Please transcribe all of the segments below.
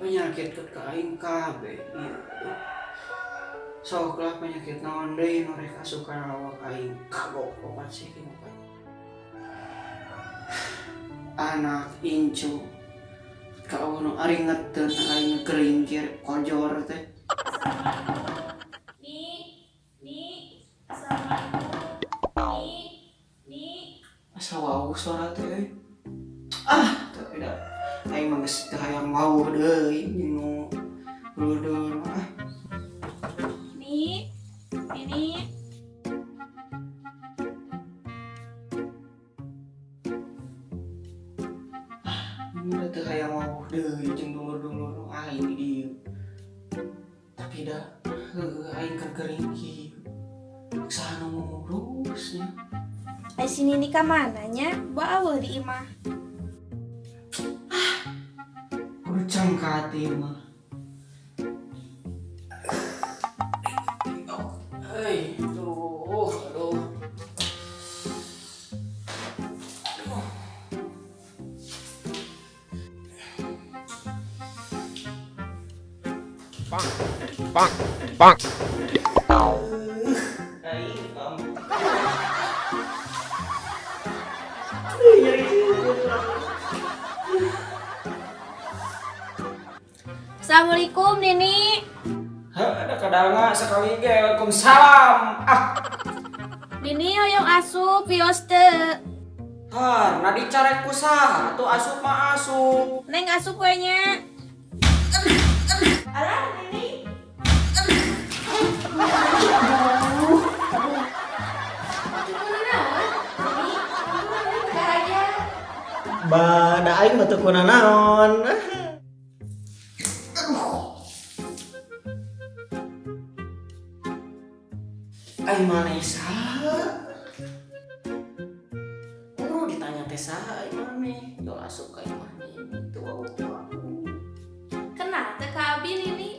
penyakit ke aing kabeh ieu. Sok lah penyakit naon deui nu rek asukan awak aing kagok obat sih kieu mah. Anak incu kau nu ari ngeteun aing kering kieu kojor teh. Assalamualaikum. Asa wau suara teh euy. Teu da. Aing mah geus teu hayang wau deui jeung nu dulur-dulur mah. Ini. Udah teu hayang wau deui jeung dulur-dulur aing di dieu. Tapi da aing keur kering kieu. Saha nu ngurusnya? Ai sini ni ka mananya? Bawa eueuh di imah. Kudu cangkati mah. Aduh. Bang. Assalamualaikum Nini. Ada kadanga sekali ge Waalaikumsalam. Nini hoyong asup pios teu. Na dicarek ku saha atuh asup mah asup. Neng asup we nya. Alah Nini. Da aing mah teu kunaon. Aing maneh saha? Ditanya teh saha aing maneh? Yo asup ka imah Nini tuh aku. Kenal teh ka abi Nini?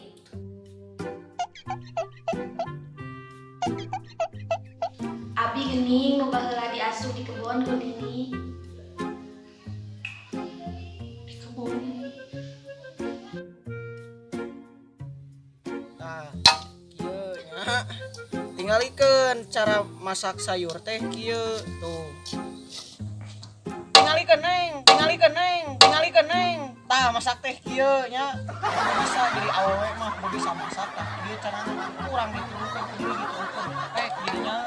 Abi geuning nu baheula diasup di kebon ku Nini. Di kebon. Nah, kieu nya. Tingalikeun cara masak sayur teh kieu tuh. Tingalikeun neng. Tah masak teh kieu nya. Bisa jadi awewe mah kudu bisa masak tah. Ieu carana kurang dituduhkeun kudu gitu. Gininya.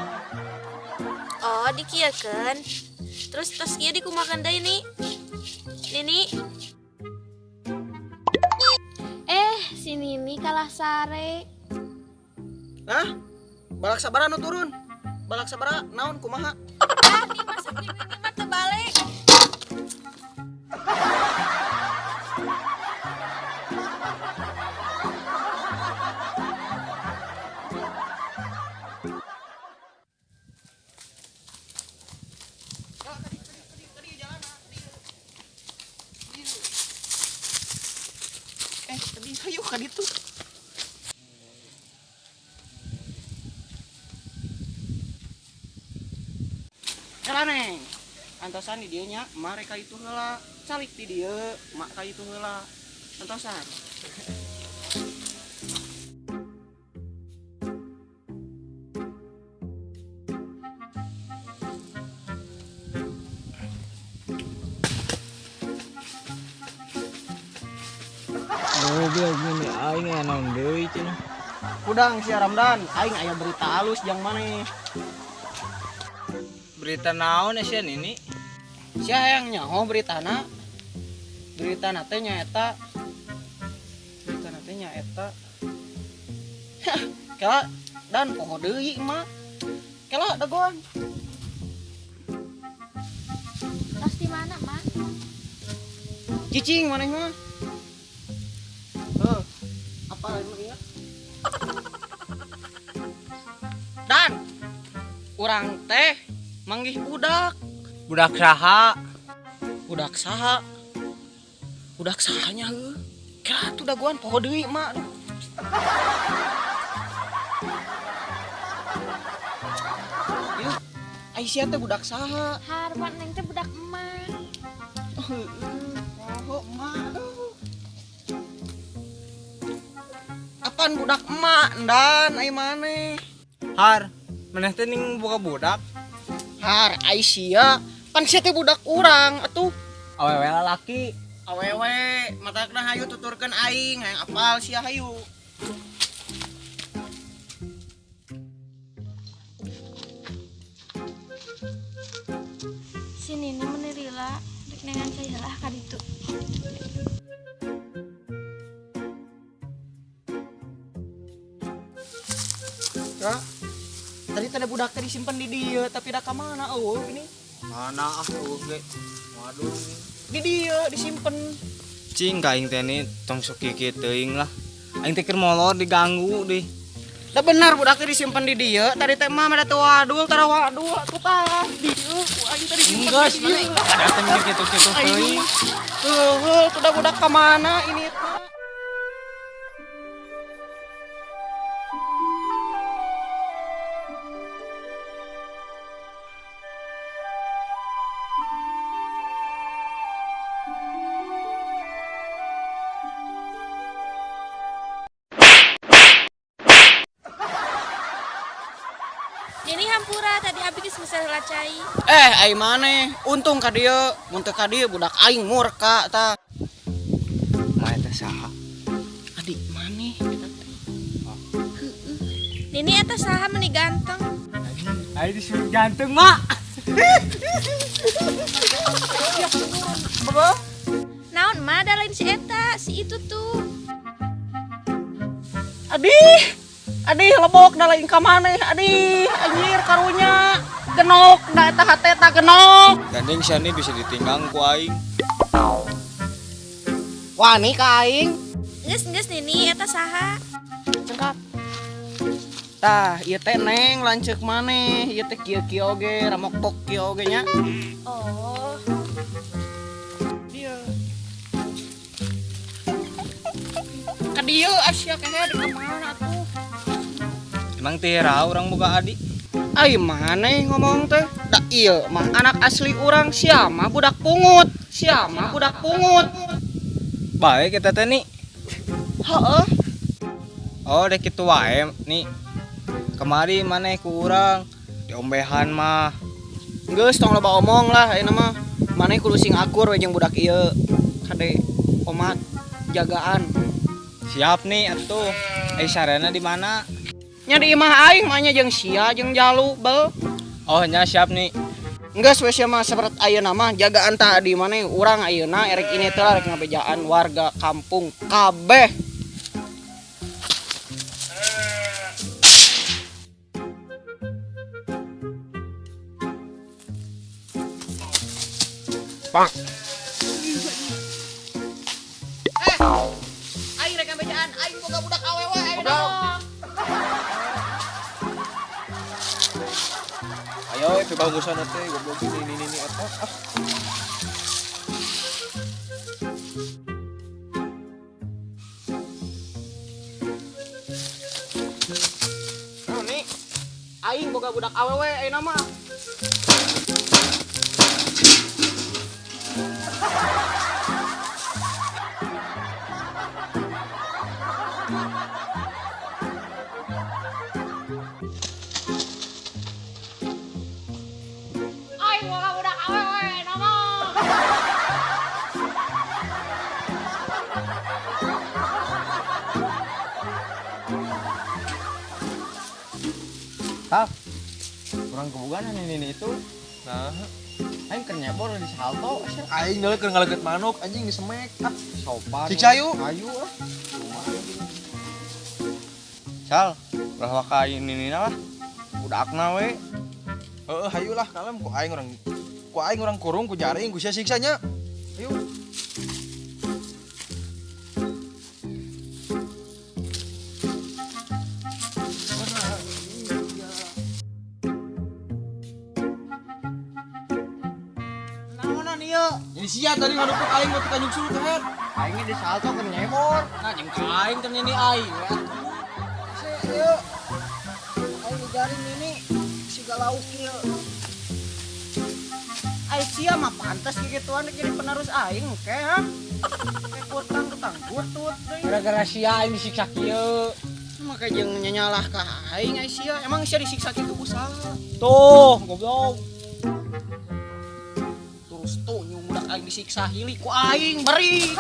Oh, dikieukeun. Terus kieu dikumakeun deui ni. Nini. Si Nini kalah sare. Hah? Balak sabaraha nu turun? Balak sabaraha naon kumaha? Di masak di Nini mah teu balik. Tadi ayo ka ditu. Neng, antosan di dieu nya mare ka itu heula, calik di dieu, mak ka itu heula. Antosan. Mobil gini aing naon deui cenah. Udang si Ramdan, aing aya berita halus jang maneh. Berita naon sia Nini? Sia hayang nyaho beritana. Beritana teh nyaeta. Kela dan poho deui mah. Kela dagoan. Tos di mana, Mak? Cicing maneh mah. Apa lagi ingat? Dan urang teh manggih budak. Budak saha? Budak saha? Budak sahanya heuh. Kela tuh dagoan poho deui mak. Yuk, Aisyah teh budak saha? Harwan neng teh budak emak. Poho mak. kan budak emak dan ai maneh. Har, maneh teh ning boga budak. Har ai sia, kan sia teh budak urang atuh. Awewe lalaki. Awewe, matakna hayu tuturkeun aing, hayang apal sia hayu. Sini ini menerila dek nengan saya lah ka ditu. Ya. Tadi tadi budak teh disimpan di dieu, tapi da ka mana eueuh ini? Mana ge. Waduh. Di dieu disimpen. Cing ka aing teh ni tong sok kieu teuing lah. Aing teh keur molor diganggu deh. Da benar budak teh disimpan di dieu, tadi teh mah ada teu wadul, tara wadul atuh tah dieu. Aing teh disimpen Enggeus di dieu. ada teh nya kitu-kitu teuing. Heuh, tuh da budak ka mana ini teh? Ini hampura tadi abi geus misal lacai. Ai maneh, untung ka dieu, mun teu ka dieu budak aing murka tah. Mah teh saha? Adik maneh eta teh. Nini eta saha meuni ganteng. Aing disuruh jantung, Mak. Apa? Naon mah da lain si eta, si itu tuh. Adih lebok da lain ka maneh. Adih anjir karunya genok da eta hate eta genok. Gandeng siani bisa ditinggang ku aing. Wani ka aing. Geus Nini eta saha? Cengkap. Tah, ieu teh Neng lanceuk maneh. Ieu teh kieu-kieu oge, ramok-pok kieu oge nya. Oh, Dieu. Ka dieu Asia kehe di kamana atuh? Emang tira urang boga adik. Ai maneh ngomong teh? Da ieu mah anak asli urang, sia mah budak pungut. Sia mah budak pungut. Bae kita teh ni. Heeh. Oh, dek kitu wae nih. Kemari maneh ku urang diombehan mah. Geus tong loba omong lah ayeuna mah. Maneh kudu sing akur we jeung budak ieu. Kade omat jagaan. Siap nih atuh. Sarana di mana? Nya di imah aing mah nya jeung sia jeung jalu bel. Oh, nya siap nih. Geus we sia mah saberat ayeuna mah jagaan tah di maneh urang ayeuna erek ini teh rek ngabejaan warga kampung kabeh. Pak. Aing rek ngabejaan, aing boga budak awewe ayeuna. Ayo itu bagusan teh goblok ini eta. Nah, nih aing boga budak awewe ayeuna mah. Aing boga budak awewe ayeuna mah. Tah. Kurang kebuganan ini itu. Nah, Aing keur nyebor di salto asa. aing deuleu keur ngaleget manuk anjing disemek. Sopan. Siksa yuk. Ayo ah. Sal, ulah ka ini lah. Budakna we. Heeh, hayu lah kalem ku aing urang kurung ku jaring ku sia siksanya. Ayo. Naonan ieu? Ini sia tadi ngadukut aing mau kita nyusul ke head. Aingnya di salto keur nyebor. Nah, jeung aing teh ini aing we atuh. Ieu. Aing dijaring ini siga lauk ieu. Aing sia mah pantes kigituan jadi penerus aing oke ha. Kayak kurtang-kurtang kurtut deui. Gara-gara sia aing disiksa kieu. Makanya jangan nyalah ka aing ai sia. Emang sia disiksa kitu usaha. Tuh, goblok. Terus tuh nyungdak aing disiksa hili ku aing beri.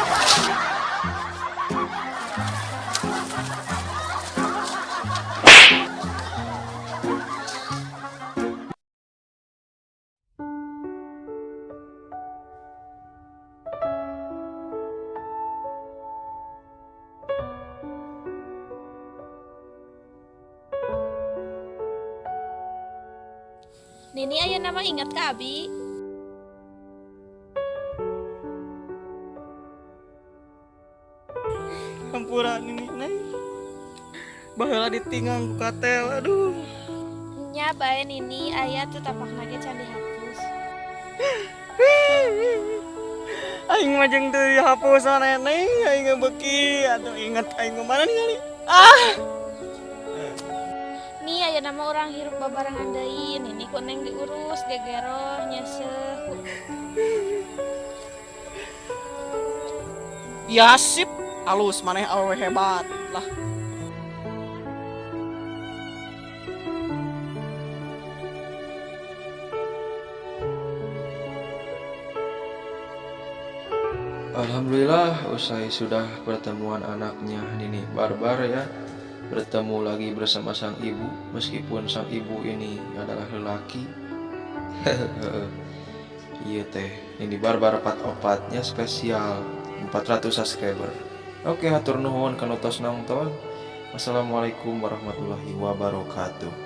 Nini aya nama ingat ka Abi? Hampura ini nai. Baheula ditinggal ku katel aduh. Nya bae Nini aya teu tapak nage can dihapus. Aing mah jeung teu dihapusan neneng, aing beuki atuh inget aing mana ningali. Ni aya nama orang hirup babarengan deui, Nini ku neng diurus gegeroh nyeseuh. Ya sip, alus maneh awewe hebat lah. Alhamdulillah usai sudah pertemuan anaknya Nini Barbar ya, bertemu lagi bersama sang ibu meskipun sang ibu ini adalah lelaki. Iya teh, Nini Barbar 44-nya spesial 400 subscriber. Oke, hatur nuhun kanu tos nonton. Wassalamualaikum warahmatullahi wabarakatuh.